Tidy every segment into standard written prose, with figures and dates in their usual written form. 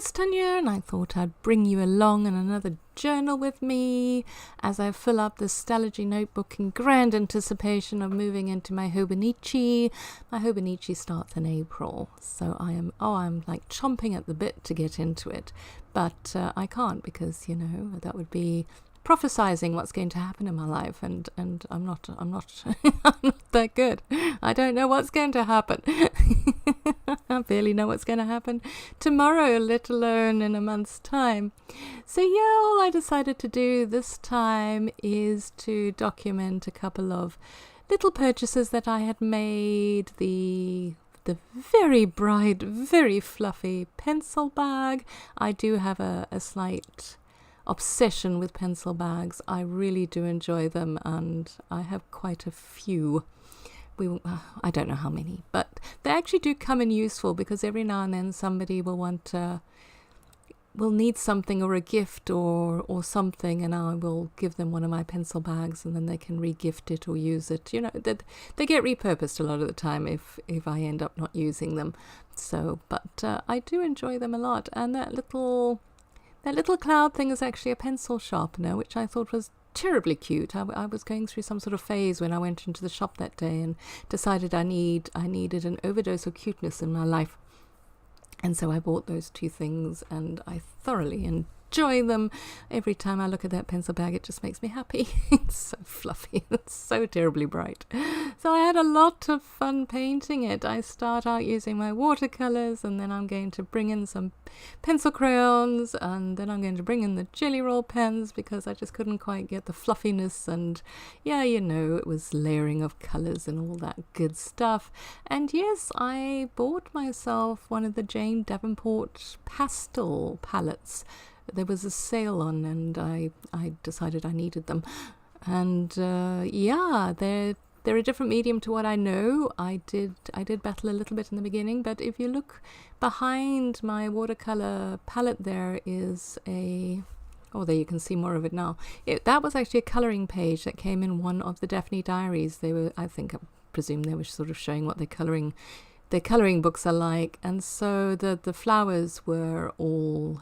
it's Tanya, and I thought I'd bring you along on another journal with me as I fill up this Stalogy notebook in grand anticipation of moving into my Hobonichi. My Hobonichi starts in April, so I'm like chomping at the bit to get into it, but I can't because, that would be prophesizing what's going to happen in my life, and I'm not I'm not that good. I don't know what's going to happen. I barely know what's going to happen tomorrow, let alone in a month's time. So all I decided to do this time is to document a couple of little purchases that I had made. The very bright, very fluffy pencil bag. I do have a slight obsession with pencil bags. I really do enjoy them, and I have quite a few. I don't know how many, but they actually do come in useful, because every now and then somebody will need something or a gift or something, and I will give them one of my pencil bags, and then they can re-gift it or use it. They get repurposed a lot of the time if I end up not using them. So, but I do enjoy them a lot, and that little cloud thing is actually a pencil sharpener, which I thought was terribly cute. I was going through some sort of phase when I went into the shop that day and decided I needed an overdose of cuteness in my life. And so I bought those two things, and I thoroughly enjoy them. Every time I look at that pencil bag, it just makes me happy. It's so fluffy. It's so terribly bright. So I had a lot of fun painting it. I start out using my watercolors, and then I'm going to bring in some pencil crayons, and then I'm going to bring in the Jelly Roll pens, because I just couldn't quite get the fluffiness, and it was layering of colors and all that good stuff. And yes, I bought myself one of the Jane Davenport pastel palettes. There was a sale on, and I decided I needed them. And they're a different medium to what I know. I did battle a little bit in the beginning, but if you look behind my watercolor palette, there is there you can see more of it now. That was actually a coloring page that came in one of the Daphne Diaries. I presume they were sort of showing what their coloring books are like, and so the flowers were all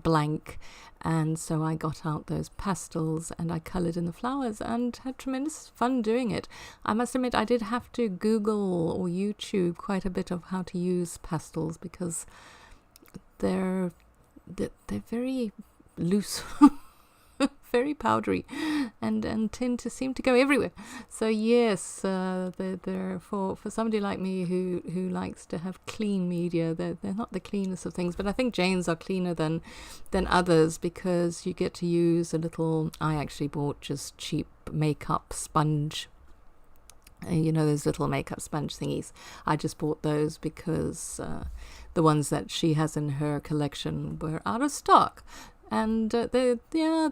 blank, and so I got out those pastels and I coloured in the flowers and had tremendous fun doing it. I must admit, I did have to Google or YouTube quite a bit of how to use pastels, because they're very loose, very powdery, and tend to seem to go everywhere. So yes, they're for somebody like me who likes to have clean media. They're not the cleanest of things, but I think Jane's are cleaner than others, because you get to use a little. I actually bought just cheap makeup sponge. Those little makeup sponge thingies. I just bought those because the ones that she has in her collection were out of stock. And the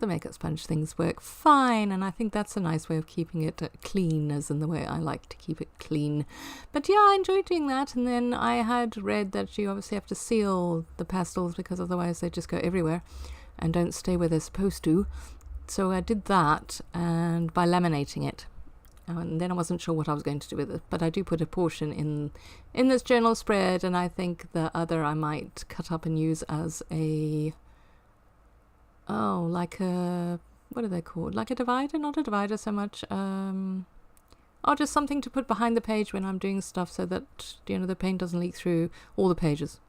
makeup sponge things work fine, and I think that's a nice way of keeping it clean, as in the way I like to keep it clean. But I enjoyed doing that. And then I had read that you obviously have to seal the pastels, because otherwise they just go everywhere and don't stay where they're supposed to. So I did that, and by laminating it. And then I wasn't sure what I was going to do with it, but I do put a portion in this journal spread, and I think the other I might cut up and use as like what are they called? Like a divider? Not a divider so much. Just something to put behind the page when I'm doing stuff, so that the paint doesn't leak through all the pages.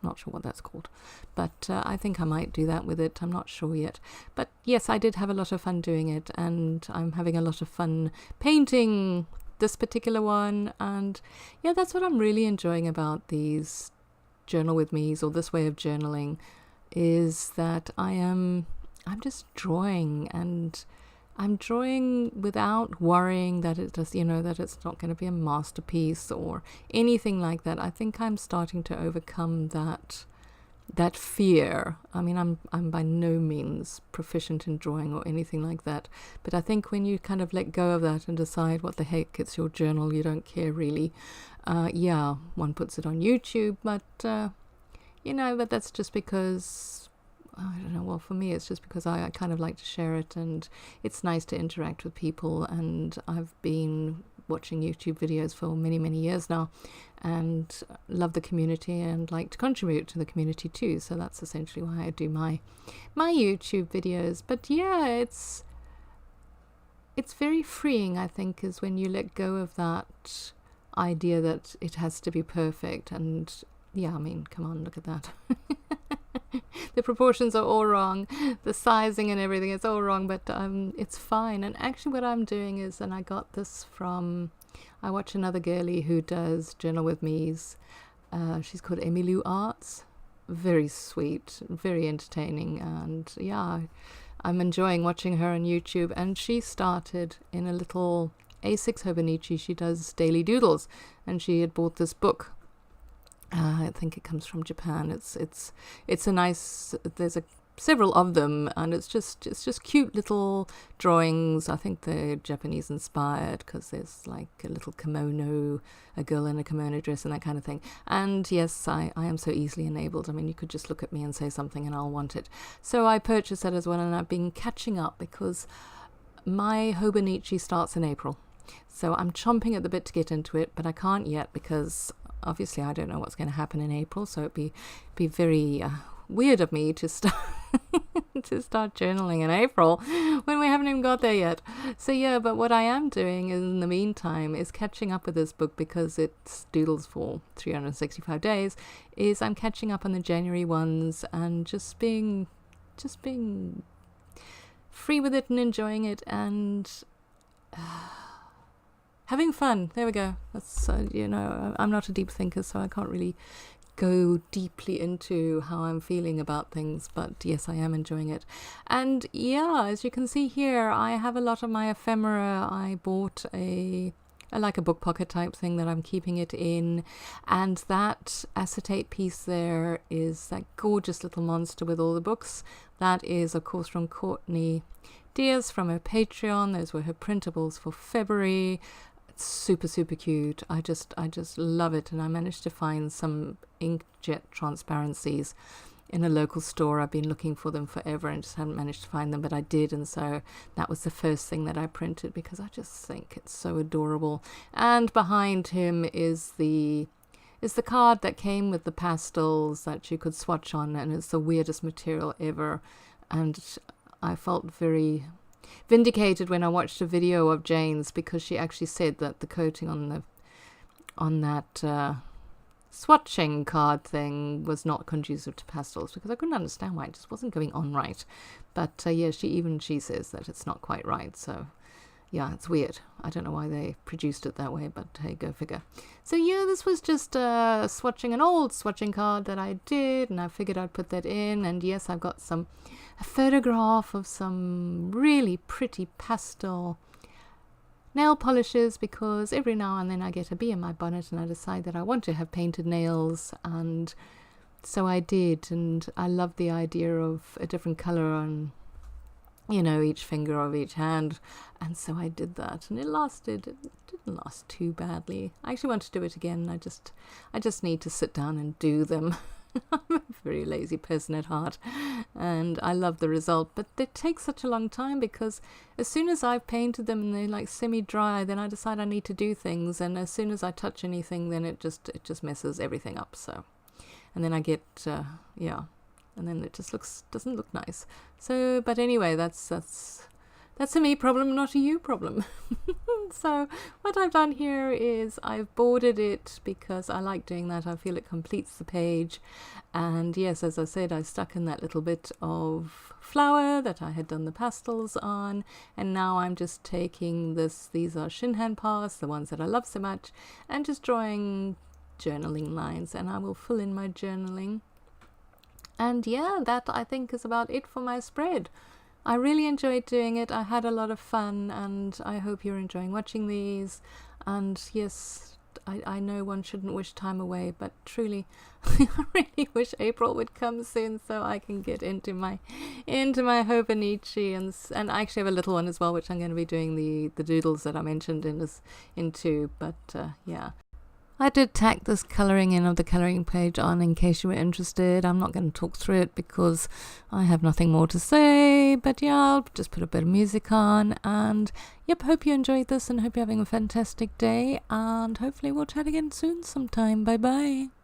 Not sure what that's called, but I think I might do that with it. I'm not sure yet. But yes, I did have a lot of fun doing it, and I'm having a lot of fun painting this particular one. And that's what I'm really enjoying about these journal with me's, or this way of journaling, is that I'm just drawing, and I'm drawing without worrying that it just, that it's not going to be a masterpiece or anything like that. I think I'm starting to overcome that fear. I mean, I'm by no means proficient in drawing or anything like that, but I think when you kind of let go of that and decide what the heck, it's your journal, you don't care really. One puts it on YouTube, but but that's just because, I don't know, well, for me it's just because I kind of like to share it, and it's nice to interact with people, and I've been watching YouTube videos for many, many years now, and love the community and like to contribute to the community too. So that's essentially why I do my YouTube videos. But yeah, it's very freeing, I think, is when you let go of that idea that it has to be perfect. And yeah, I mean, come on, look at that. The proportions are all wrong, the sizing and everything, it's all wrong, but it's fine. And actually what I'm doing is, and I got this from, I watch another girlie who does Journal With Me's, she's called Emmylou Arts, very sweet, very entertaining, and yeah, I'm enjoying watching her on YouTube. And she started in a little A6 Hobonichi, she does daily doodles, and she had bought this book. I think it comes from Japan. It's a nice, there's several of them, and it's just cute little drawings. I think they're Japanese inspired, because there's like a little kimono, a girl in a kimono dress and that kind of thing. And yes, I am so easily enabled. I mean, you could just look at me and say something and I'll want it. So I purchased that as well, and I've been catching up because my Hobonichi starts in April. So I'm chomping at the bit to get into it, but I can't yet because obviously I don't know what's going to happen in April. So it'd be very weird of me to start to start journaling in April when we haven't even got there yet. So yeah, but what I am doing in the meantime is catching up with this book, because it's doodles for 365 days, is I'm catching up on the January ones and just being free with it and enjoying it and having fun. There we go. That's I'm not a deep thinker, so I can't really go deeply into how I'm feeling about things, but yes, I am enjoying it. And yeah, as you can see here, I have a lot of my ephemera. I bought I like a book pocket type thing that I'm keeping it in, and that acetate piece there is that gorgeous little monster with all the books. That is of course from Courtney Diaz from her Patreon. Those were her printables for February. Super cute. I just love it. And I managed to find some inkjet transparencies in a local store. I've been looking for them forever and just hadn't managed to find them, but I did, and so that was the first thing that I printed because I just think it's so adorable. And behind him is the card that came with the pastels that you could swatch on, and it's the weirdest material ever. And I felt very vindicated when I watched a video of Jane's, because she actually said that the coating on that swatching card thing was not conducive to pastels, because I couldn't understand why it just wasn't going on right. But yeah, she says that it's not quite right. So yeah, it's weird. I don't know why they produced it that way, but hey, go figure. So yeah, this was just an old swatching card that I did, and I figured I'd put that in. And yes, I've got a photograph of some really pretty pastel nail polishes, because every now and then I get a bee in my bonnet and I decide that I want to have painted nails, and so I did. And I love the idea of a different color on each finger of each hand, and so I did that, and it didn't last too badly. I actually want to do it again. I just need to sit down and do them. I'm a very lazy person at heart, and I love the result, but they take such a long time, because as soon as I've painted them and they're like semi-dry, then I decide I need to do things, and as soon as I touch anything, then it just messes everything up. So, and then I get and then it just doesn't look nice. So, but anyway, that's a me problem, not a you problem. So what I've done here is I've bordered it because I like doing that. I feel it completes the page. And yes, as I said, I stuck in that little bit of flower that I had done the pastels on, and now I'm just taking these are Shinhan Pass, the ones that I love so much, and just drawing journaling lines, and I will fill in my journaling. And yeah, that I think is about it for my spread. I really enjoyed doing it. I had a lot of fun, and I hope you're enjoying watching these. And yes, I know one shouldn't wish time away, but truly, I really wish April would come soon so I can get into my Hobonichi, and I actually have a little one as well, which I'm going to be doing the doodles that I mentioned into. But yeah. I did tack this colouring in of the colouring page on in case you were interested. I'm not going to talk through it because I have nothing more to say, but yeah, I'll just put a bit of music on, and yep, hope you enjoyed this and hope you're having a fantastic day, and hopefully we'll chat again soon sometime. Bye bye.